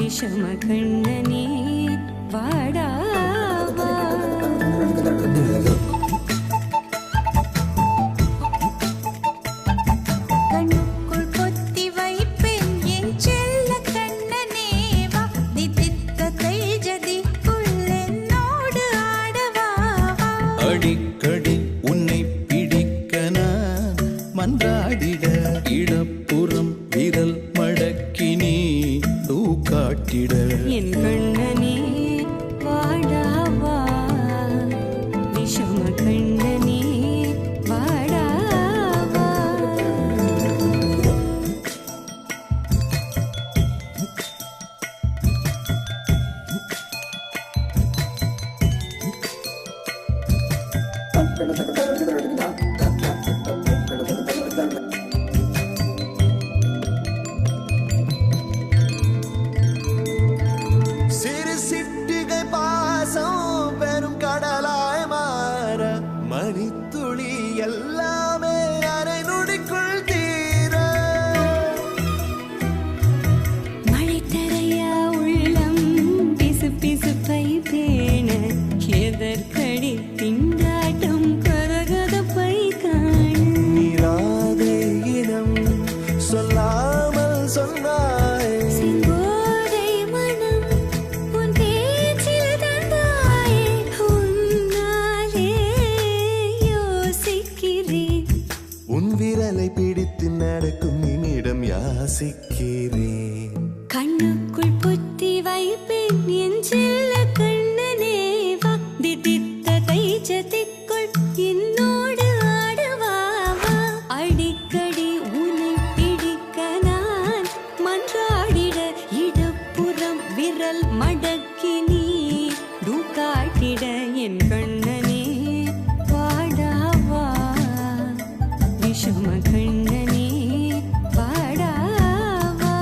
விஷம கண்ணனே வாடாவா. கண்ணுக்குள் பொத்தி வைப்பேன் என் செல்ல கண்ணனே வா. தித்தித்ததை ஜதிக்குள் என்னோடு ஆடவா. அடிக்கடி உன்னை பிடிக்க நான் மன்றாடிட இடப்புறம் விரல் மடக்கி நீ காட்டிட என் கண்ணனே வாடாவா. விஷம கண்ணனே வாடாவா. சிறு சிட்டிகை பாசம் பெரும் கடலாய் மாற மணித்துளி எல்லாமே அரை நொடிக்குள் தீர மழை தரையா உள்ளம் பிசு பிசுப்பை பேண எதற்கடி திண்டாட்டம் கரகதப்பை காண. நீராதே இனம் சொல்லாமல் சொன்னாய் செங்கோதை மனம் உன் பேச்சில் தந்தாயே. உன்னாலே யோசிக்கிறேன். உன் விரலை பிடித்து நடக்கும் என்னிடம் யாசிக்கிறேன். கண்ணுக்குள் பொத்தி வைப்பேன் என் செல்ல கண்ணனே வா. தித்தித்ததை ஜதிக்குள் என்னோடு ஆடவா. அடிக்கடி உன்னை பிடிக்க நான் மன்றாடிட இடப்புறம் விரல் மடக்கி நீ காட்டிட. என் கண்ணனே வாடாவா. விஷம கண்ணனே வாடாவா.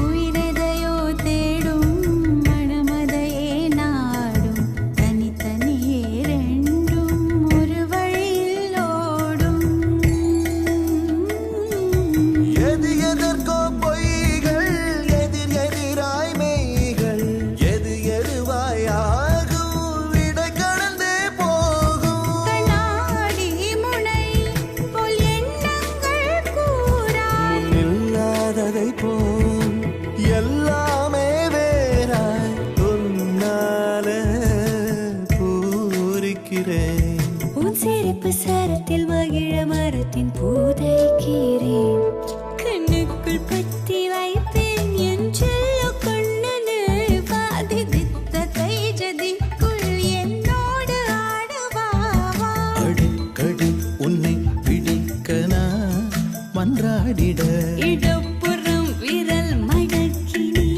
உயிரெதையோ தேடும் மனமதையே நாடும். தனித்தனியே ரெண்டும் ஒரு வழியில் ஓடும். எது எதற்கோ பொய்கள் எதிர் எதிராய் மெய்கள் எது எதுவாய் ஆகும் விடை கடந்தே போகும். கண்ணாடி முனை போல் எண்ணங்கள் கூறா. இல்லாததை போல் எல்லாமே வேறாய் உன்னால பூரிக்கிறேன். உன் சிரிப்பு சரத்தில் மகிழ மரத்தின் பூதைக்கிறேன். கண்ணுக்குள் பத்தி வைப்பேன் என் செல்ல கண்ணனே வா. தித்தித்ததை ஜதிக்குள் என்னோடு ஆடவா. அடிக்கடி உன்னை பிடிக்க நான் மன்றாடிட இடப்புறம் விரல் மடக்கி நீ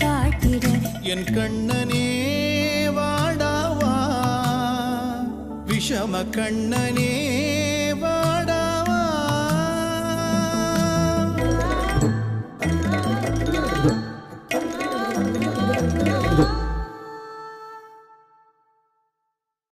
காட்டிட. என் கண்ணனே வாடாவா. விஷம கண்ணனே